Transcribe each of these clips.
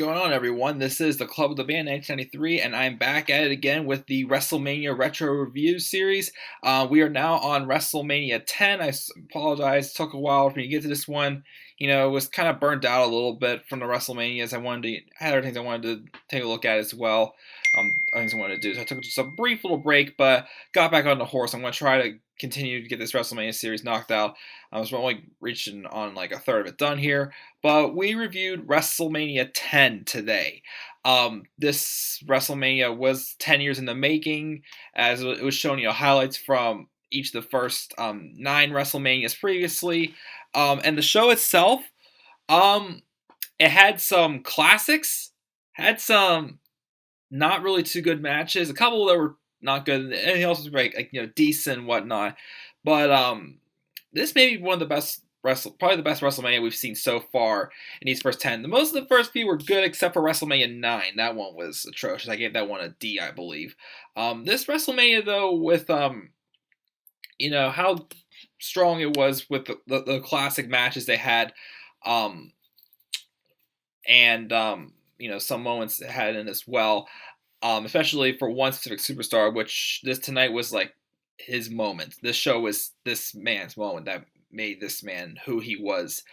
going on, everyone? This is the Club of the Band 1993, and I'm back at it again with the WrestleMania Retro Review series. We are now on WrestleMania 10. I apologize, it took a while for me to get to this one. Was kind of burnt out a little bit from the WrestleManias. I had other things I wanted to take a look at as well. Things I wanted to do. So I took just a brief little break, but got back on the horse. I'm going to try to continue to get this WrestleMania series knocked out. I was only reaching on like a third of it done here. But we reviewed WrestleMania 10 today. This WrestleMania was 10 years in the making, as it was showing highlights from each of the first 9 WrestleManias previously. And the show itself, it had some classics, had some not really too good matches, a couple that were not good, anything else was like decent and whatnot. But this may be one of the best probably the best WrestleMania we've seen so far in these first 10. Most of the first few were good except for WrestleMania 9. That one was atrocious. I gave that one a D, I believe. This WrestleMania, though, with how strong it was with the classic matches they had, and some moments it had in as well, especially for one specific superstar, which this tonight was like his moment. This show was this man's moment that made this man who he was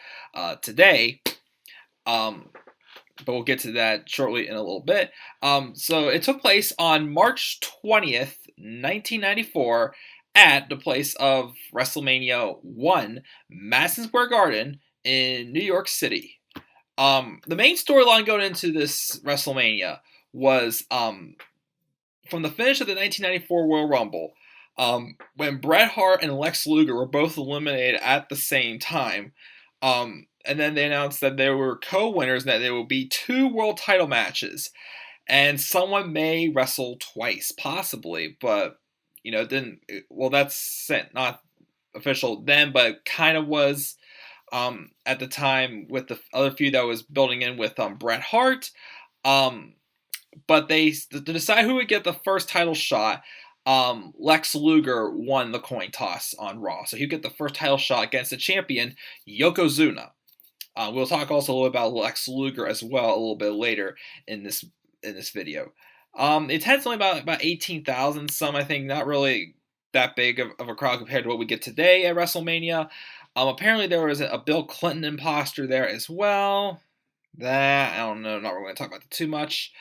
today. But we'll get to that shortly in a little bit. So it took place on March 20th, 1994, at the place of WrestleMania 1, Madison Square Garden in New York City. The main storyline going into this WrestleMania was from the finish of the 1994 Royal Rumble, when Bret Hart and Lex Luger were both eliminated at the same time. And then they announced that they were co-winners and that there will be 2 world title matches. And someone may wrestle twice, possibly, but, that's not official then, but kind of was at the time with the other feud that was building in with Bret Hart. But to decide who would get the first title shot, Lex Luger won the coin toss on Raw. So he'd get the first title shot against the champion, Yokozuna. We'll talk also a little about Lex Luger as well a little bit later in this video. It had only about 18,000 some, I think, not really that big of a crowd compared to what we get today at WrestleMania. Apparently there was a Bill Clinton imposter there as well. That, I don't know, not really going to talk about that too much.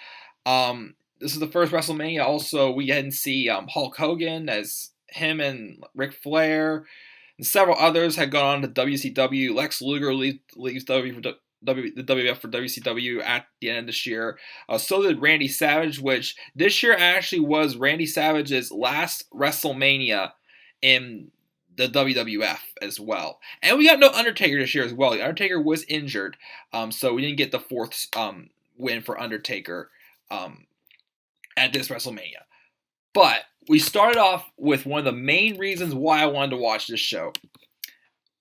This is the first WrestleMania. Also, we didn't see Hulk Hogan, as him and Ric Flair and several others had gone on to WCW. Lex Luger leaves the WWF for WCW at the end of this year. So did Randy Savage, which this year actually was Randy Savage's last WrestleMania in the WWF as well. And we got no Undertaker this year as well. The Undertaker was injured, so we didn't get the 4th win for Undertaker at this WrestleMania. But we started off with one of the main reasons why I wanted to watch this show.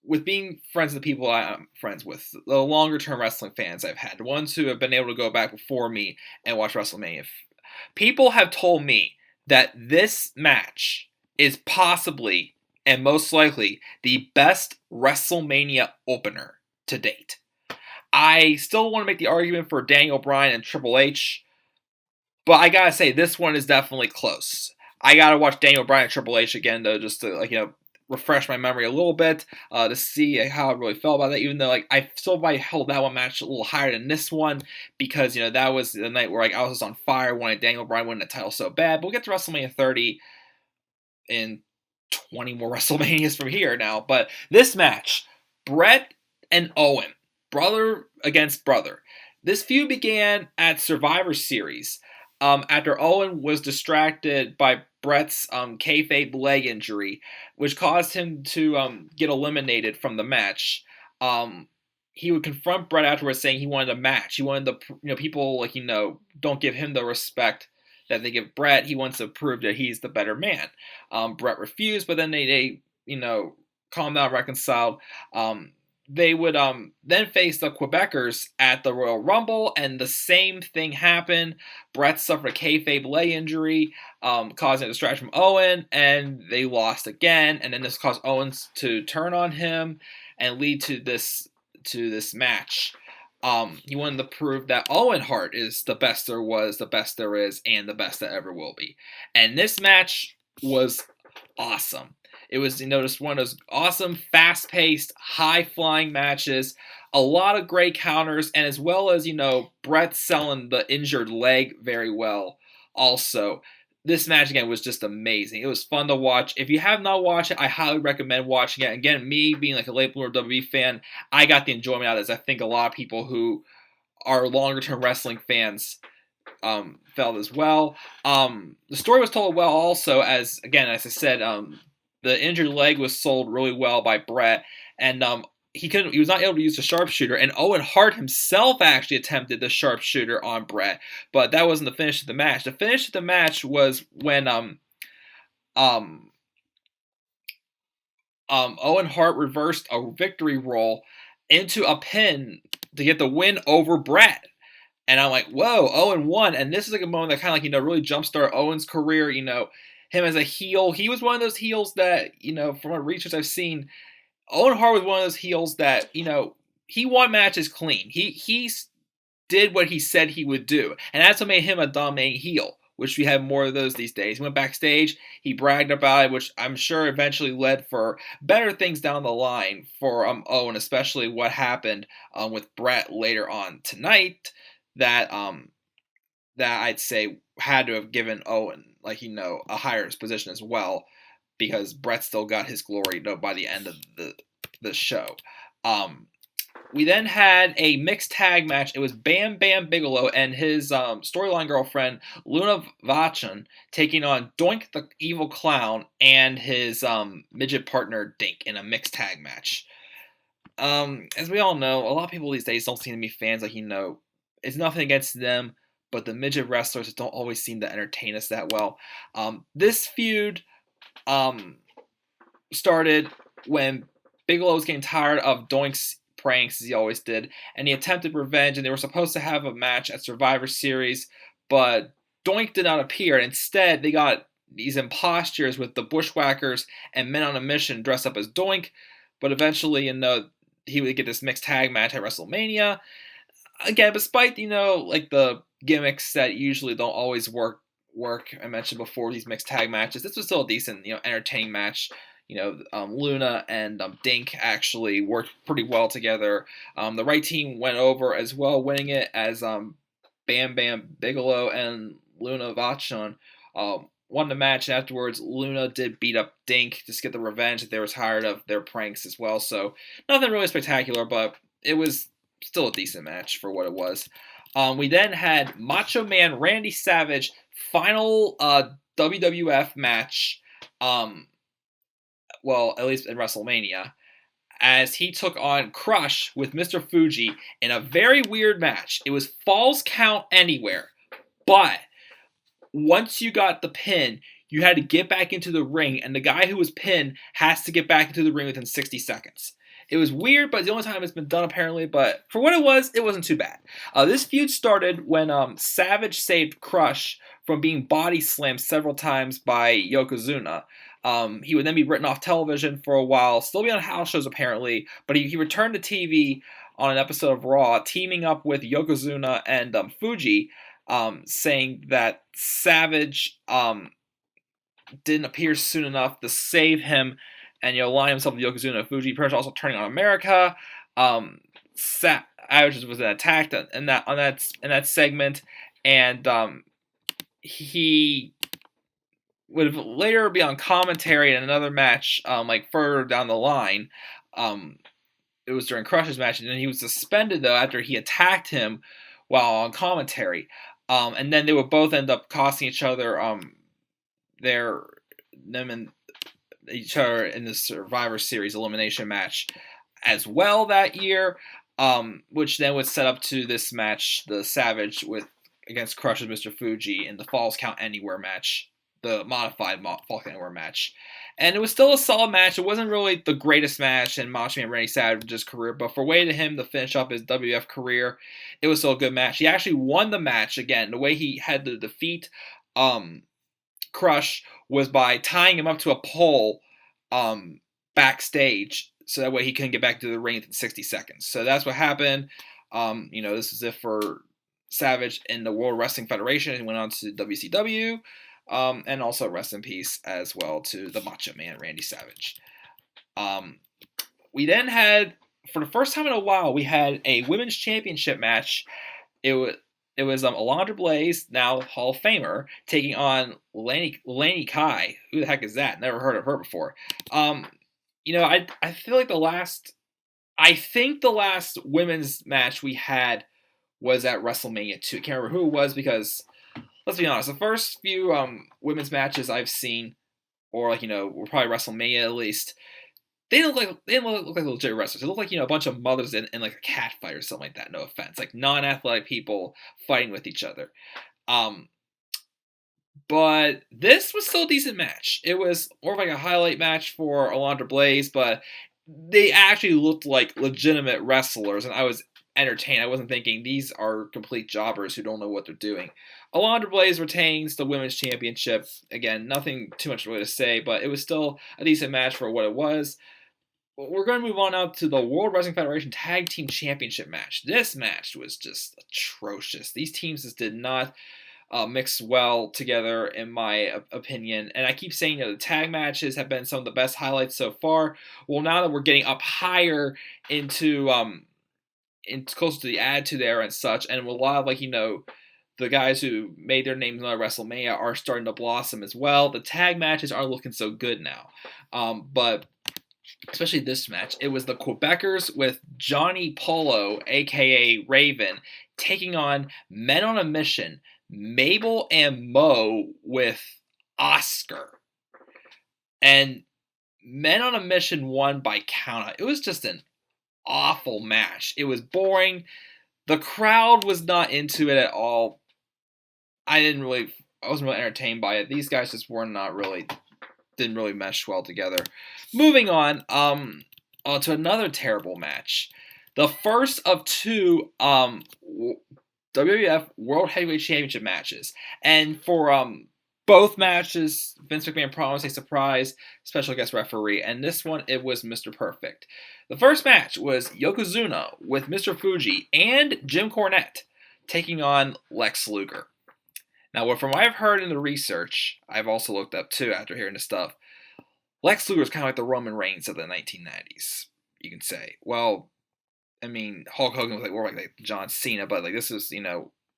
With being friends with the people I'm friends with, the longer term wrestling fans I've had, the ones who have been able to go back before me and watch WrestleMania, people have told me that this match is possibly and most likely the best WrestleMania opener to date. I still want to make the argument for Daniel Bryan and Triple H, but I gotta say, this one is definitely close. I gotta watch Daniel Bryan and Triple H again, though, just to, refresh my memory a little bit, to see how I really felt about that, even though, I still might held that one match a little higher than this one, because, that was the night where, I was just on fire, wanting Daniel Bryan winning the title so bad. But we'll get to WrestleMania 30 in 20 more WrestleManias from here now. But this match, Bret and Owen, brother against brother. This feud began at Survivor Series, after Owen was distracted by Bret's kayfabe leg injury, which caused him to get eliminated from the match. He would confront Bret afterwards, saying he wanted a match. He wanted people don't give him the respect that they give Bret. He wants to prove that he's the better man. Bret refused, but then they calmed down, reconciled. They would then face the Quebecers at the Royal Rumble, and the same thing happened. Bret suffered a kayfabe leg injury, causing a distraction from Owen, and they lost again. And then this caused Owens to turn on him and lead to this match. He wanted to prove that Owen Hart is the best there was, the best there is, and the best that ever will be. And this match was awesome. It was, just one of those awesome, fast-paced, high-flying matches. A lot of great counters, and as well as, Bret selling the injured leg very well also. This match, again, was just amazing. It was fun to watch. If you have not watched it, I highly recommend watching it. Again, me being like a late bloomer WWE fan, I got the enjoyment out of this. I think a lot of people who are longer-term wrestling fans felt as well. The story was told well also, as I said, the injured leg was sold really well by Bret, and he was not able to use the sharpshooter, and Owen Hart himself actually attempted the sharpshooter on Bret, but that wasn't the finish of the match. The finish of the match was when Owen Hart reversed a victory roll into a pin to get the win over Bret. And I'm like, whoa, Owen won. And this is like a moment that kind of really jumpstart Owen's career. Him as a heel. He was one of those heels that, from what research I've seen, Owen Hart was one of those heels that, he won matches clean. He did what he said he would do. And that's what made him a dominating heel, which we have more of those these days. He went backstage, he bragged about it, which I'm sure eventually led for better things down the line for Owen, especially what happened with Bret later on tonight. That I'd say had to have given Owen a higher position as well, because Bret still got his glory by the end of the show. We then had a mixed tag match. It was Bam Bigelow and his storyline girlfriend Luna Vachon taking on Doink the Evil Clown and his midget partner Dink in a mixed tag match. As we all know, a lot of people these days don't seem to be fans it's nothing against them, but the midget wrestlers don't always seem to entertain us that well. This feud started when Bigelow was getting tired of Doink's pranks, as he always did, and he attempted revenge, and they were supposed to have a match at Survivor Series, but Doink did not appear. Instead, they got these impostures with the Bushwhackers and Men on a Mission dressed up as Doink, but eventually, he would get this mixed tag match at WrestleMania. Again, despite, the gimmicks that usually don't always work, I mentioned before, these mixed tag matches, this was still a decent, entertaining match. Luna and Dink actually worked pretty well together. The right team went over as well, winning it as Bam Bigelow and Luna Vachon won the match. And afterwards, Luna did beat up Dink just to get the revenge that they were tired of their pranks as well. So nothing really spectacular, but it was still a decent match for what it was. We then had Macho Man Randy Savage final WWF match, well, at least in WrestleMania, as he took on Crush with Mr. Fuji in a very weird match. It was Falls Count Anywhere, but once you got the pin, you had to get back into the ring, and the guy who was pinned has to get back into the ring within 60 seconds. It was weird, but it's the only time it's been done apparently, but for what it wasn't too bad. This feud started when Savage saved Crush from being body slammed several times by Yokozuna. He would then be written off television for a while, still be on house shows apparently, but he returned to TV on an episode of Raw, teaming up with Yokozuna and Fuji, saying that Savage didn't appear soon enough to save him, and align himself with Yokozuna and Fuji. Pretty much also turning on America. Savage was attacked in that segment, and he would later be on commentary in another match, further down the line. It was during Crush's match, and then he was suspended though after he attacked him while on commentary. And then they would both end up costing each other each other in the Survivor Series elimination match as well that year, which then would set up to this match, the Savage against Crush with Mr. Fuji in the Falls Count Anywhere match, the modified Falls Count Anywhere match. And it was still a solid match. It wasn't really the greatest match in Macho Man Randy Savage's career, but for way to him to finish up his WWF career, it was still a good match. He actually won the match again. The way he had to defeat Crush was by tying him up to a pole backstage, so that way he couldn't get back to the ring in 60 seconds. So that's what happened. This is it for Savage in the World Wrestling Federation. He went on to WCW, and also rest in peace as well to the Macho Man Randy Savage. We then had, for the first time in a while, we had a women's championship match. It was Alundra Blaze, now Hall of Famer, taking on Lainie Kai. Who the heck is that? Never heard of her before. I feel like the last women's match we had was at WrestleMania 2. I can't remember who it was because, let's be honest, the first few women's matches I've seen, or were probably WrestleMania at least, they didn't look like legit wrestlers. They looked like a bunch of mothers in like a cat fight or something like that. No offense, like non-athletic people fighting with each other. But this was still a decent match. It was more of like a highlight match for Alundra Blaze, but they actually looked like legitimate wrestlers, and I was entertained. I wasn't thinking these are complete jobbers who don't know what they're doing. Alundra Blaze retains the women's championship. Again, nothing too much really to say, but it was still a decent match for what it was. We're going to move on now to the World Wrestling Federation Tag Team Championship match. This match was just atrocious. These teams just did not mix well together, in my opinion. And I keep saying the tag matches have been some of the best highlights so far. Well, now that we're getting up higher into closer to the Attitude Era and such, and a lot of the guys who made their names on WrestleMania are starting to blossom as well. The tag matches aren't looking so good now, but especially this match, it was the Quebecers with Johnny Polo, aka Raven, taking on Men on a Mission, Mabel and Mo with Oscar. And Men on a Mission won by countout. It was just an awful match. It was boring. The crowd was not into it at all. I wasn't really entertained by it. These guys just didn't really mesh well together. Moving on, to another terrible match. The first of two WWF World Heavyweight Championship matches. And for both matches, Vince McMahon promised a surprise special guest referee. And this one, it was Mr. Perfect. The first match was Yokozuna with Mr. Fuji and Jim Cornette taking on Lex Luger. Now, from what I've heard in the research, I've also looked up too after hearing the stuff, Lex Luger is kind of like the Roman Reigns of the 1990s, you can say. Well, I mean, Hulk Hogan was more like John Cena, but this is,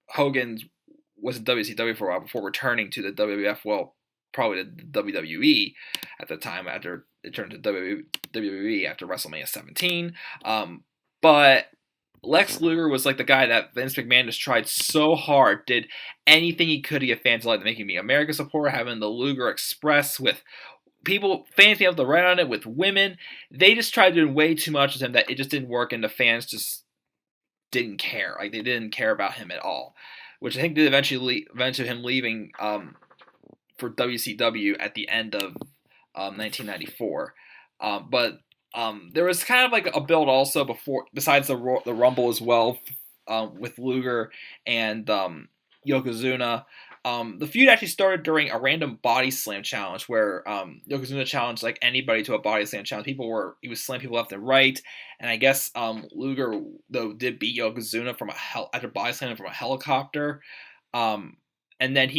Hogan was in WCW for a while before returning to the WWF, well, probably the WWE at the time after it turned to WWE after WrestleMania 17. But Lex Luger was like the guy that Vince McMahon just tried so hard, did anything he could to get fans to like, making me America supporter, having the Luger Express with fans being able to ride on it with women. They just tried doing way too much with him that it just didn't work, and the fans just didn't care. Like, they didn't care about him at all, which I think did eventually to him leaving for WCW at the end of 1994. But there was kind of like a build also besides the Rumble as well, with Luger and Yokozuna. The feud actually started during a random body slam challenge where Yokozuna challenged like anybody to a body slam challenge. He was slamming people left and right, and I guess Luger though did beat Yokozuna after body slamming from a helicopter. And then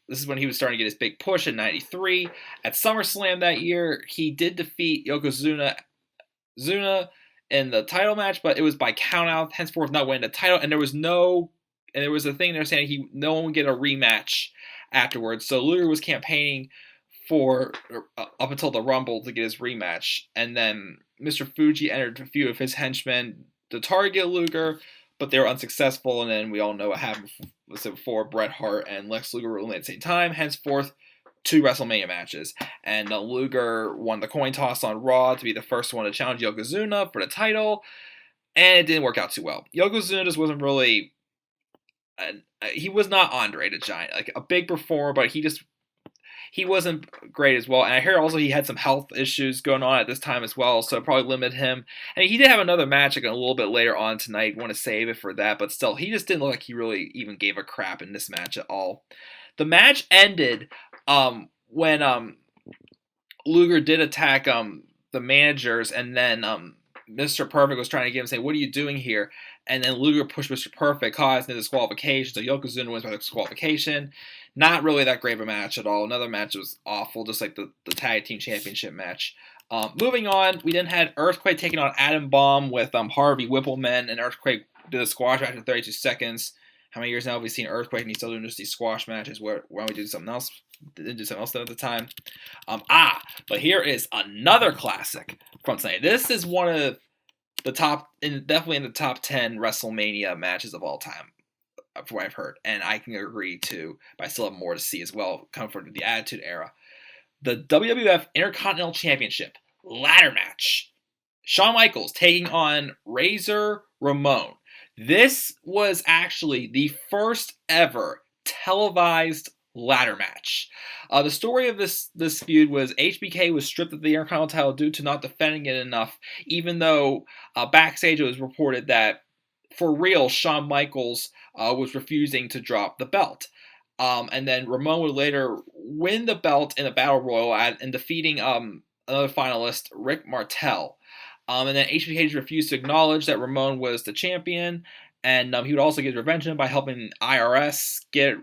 this is when he was starting to get his big push in '93 at SummerSlam that year. He did defeat Yokozuna in the title match, but it was by countout, henceforth not winning the title. And there was a thing they're saying no one would get a rematch afterwards. So Luger was campaigning for up until the Rumble to get his rematch, and then Mr. Fuji entered a few of his henchmen to target Luger, but they were unsuccessful. And then we all know what happened before Bret Hart and Lex Luger were only at the same time. Henceforth, 2 WrestleMania matches, and Luger won the coin toss on Raw to be the first one to challenge Yokozuna for the title, and it didn't work out too well. Yokozuna just wasn't really. He was not Andre the Giant, like a big performer, but he wasn't great as well. And I hear also he had some health issues going on at this time as well, so it probably limited him. And he did have another match like a little bit later on tonight. Want to save it for that, but still, he just didn't look like he really even gave a crap in this match at all. The match ended when Luger did attack the managers, and then Mr. Perfect was trying to get him, saying, "What are you doing here?" And then Luger pushed Mr. Perfect, causing a disqualification. So Yokozuna wins by disqualification. Not really that great of a match at all. Another match was awful, just like the tag team championship match. Moving on, we then had Earthquake taking on Adam Bomb with Harvey Whippleman, and Earthquake did a squash match in 32 seconds. How many years now have we seen Earthquake and he's still doing just these squash matches? Why don't we do something else? Didn't do something else at the time. But here is another classic from tonight. This is one of the top, definitely in the top 10 WrestleMania matches of all time, from what I've heard. And I can agree too, but I still have more to see as well, coming from the Attitude Era. The WWF Intercontinental Championship ladder match. Shawn Michaels taking on Razor Ramon. This was actually the first ever televised ladder match. The story of this feud was HBK was stripped of the Intercontinental title due to not defending it enough, even though backstage it was reported that for real Shawn Michaels was refusing to drop the belt. And then Ramon would later win the belt in a battle royal and defeating another finalist, Rick Martel. And then HBK refused to acknowledge that Ramon was the champion, and he would also get revenge on him by helping IRS get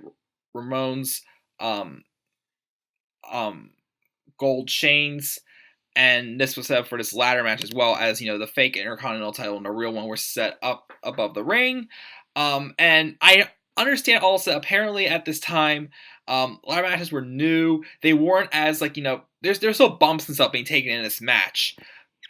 Ramon's gold chains. And this was set up for this ladder match as well, as the fake Intercontinental title and the real one were set up above the ring. And I understand also, apparently at this time, ladder matches were new. They weren't as there's still bumps and stuff being taken in this match,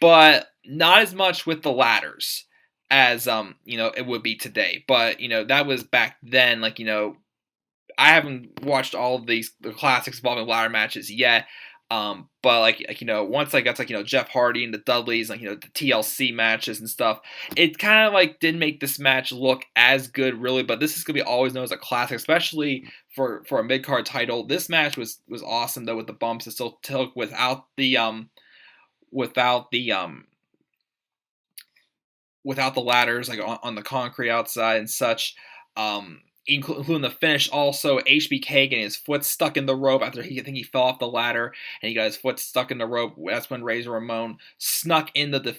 but not as much with the ladders as it would be today. But that was back then. I haven't watched all of the classics involving ladder matches yet. But once I got to Jeff Hardy and the Dudleys, the TLC matches and stuff, it kind of didn't make this match look as good, really. But this is gonna be always known as a classic, especially for a mid card title. This match was awesome though, with the bumps. It still took without the ladders, on the concrete outside and such. Including the finish also, HBK getting his foot stuck in the rope after I think he fell off the ladder and he got his foot stuck in the rope. That's when Razor Ramon snuck in the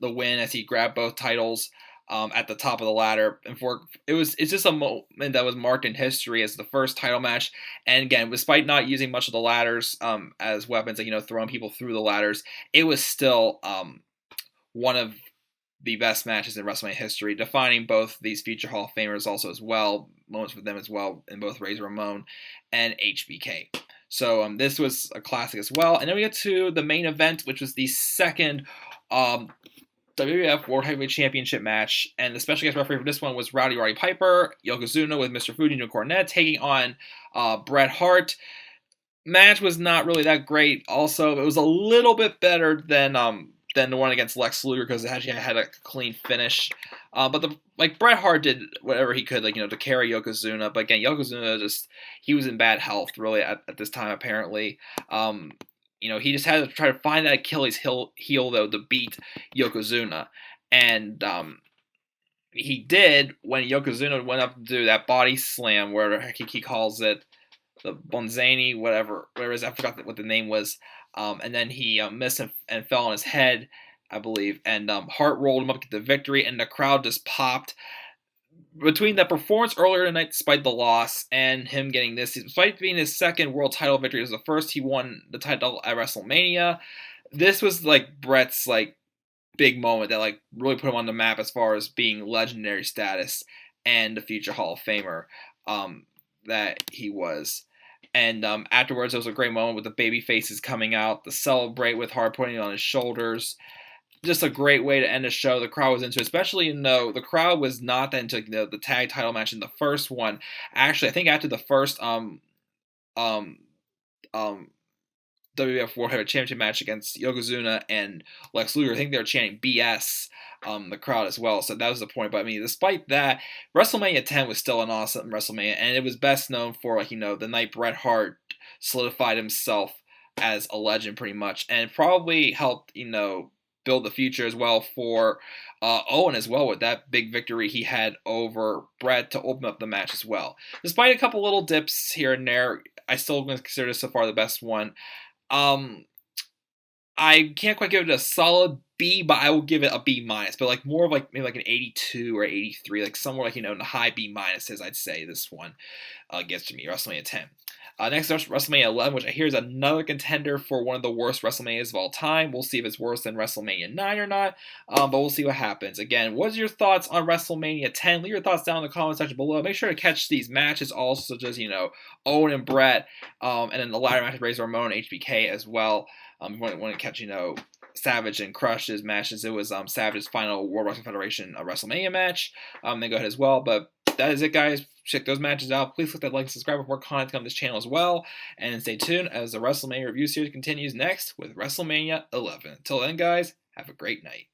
win as he grabbed both titles at the top of the ladder. And it's just a moment that was marked in history as the first title match. And again, despite not using much of the ladders as weapons, throwing people through the ladders, it was still one of the best matches in WrestleMania history, defining both these future Hall of Famers also as well, moments with them as well, in both Razor Ramon and HBK. So this was a classic as well. And then we get to the main event, which was the second WWF World Heavyweight Championship match. And the special guest referee for this one was Roddy Piper, Yokozuna with Mr. Fuji and Cornette taking on Bret Hart. Match was not really that great. Also, it was a little bit better than the one against Lex Luger, because it actually had a clean finish. But Bret Hart did whatever he could, to carry Yokozuna. But again, Yokozuna he was in bad health really at this time apparently. He just had to try to find that Achilles heel though to beat Yokozuna, and he did when Yokozuna went up to do that body slam, where he calls it the Bonzani, whatever it is. I forgot what the name was. And then he missed and fell on his head, I believe. And Hart rolled him up to get the victory, and the crowd just popped. Between the performance earlier tonight, despite the loss, and him getting this, despite being his second world title victory, it was the first he won the title at WrestleMania. This was Bret's big moment that really put him on the map as far as being legendary status and the future Hall of Famer that he was. And afterwards, there was a great moment with the baby faces coming out to celebrate with Hart putting it on his shoulders. Just a great way to end the show. The crowd was into it, especially the crowd was not into the tag title match in the first one. Actually, I think after the first WWF World Heavyweight Championship match against Yokozuna and Lex Luger, I think they were chanting BS, the crowd as well. So that was the point. But despite that, WrestleMania 10 was still an awesome WrestleMania, and it was best known for the night Bret Hart solidified himself as a legend pretty much, and probably helped build the future as well for Owen as well, with that big victory he had over Bret to open up the match as well. Despite a couple little dips here and there, I still consider this so far the best one. I can't quite give it a solid B, but I will give it a B minus. But like more of like maybe like an 82 or 83, like somewhere like in the high B minuses. I'd say this one gets to me. WrestleMania 10. Next, WrestleMania 11, which I hear is another contender for one of the worst WrestleManias of all time. We'll see if it's worse than WrestleMania 9 or not, but we'll see what happens. Again, what's your thoughts on WrestleMania 10? Leave your thoughts down in the comment section below. Make sure to catch these matches also, just, Owen and Bret, and then the ladder match with Razor Ramon and HBK as well. You want to catch, Savage and Crush's matches. It was Savage's final World Wrestling Federation WrestleMania match. Then go ahead as well, but that is it, guys. Check those matches out. Please click that like and subscribe for more content on this channel as well. And stay tuned as the WrestleMania review series continues next with WrestleMania 11. Until then, guys, have a great night.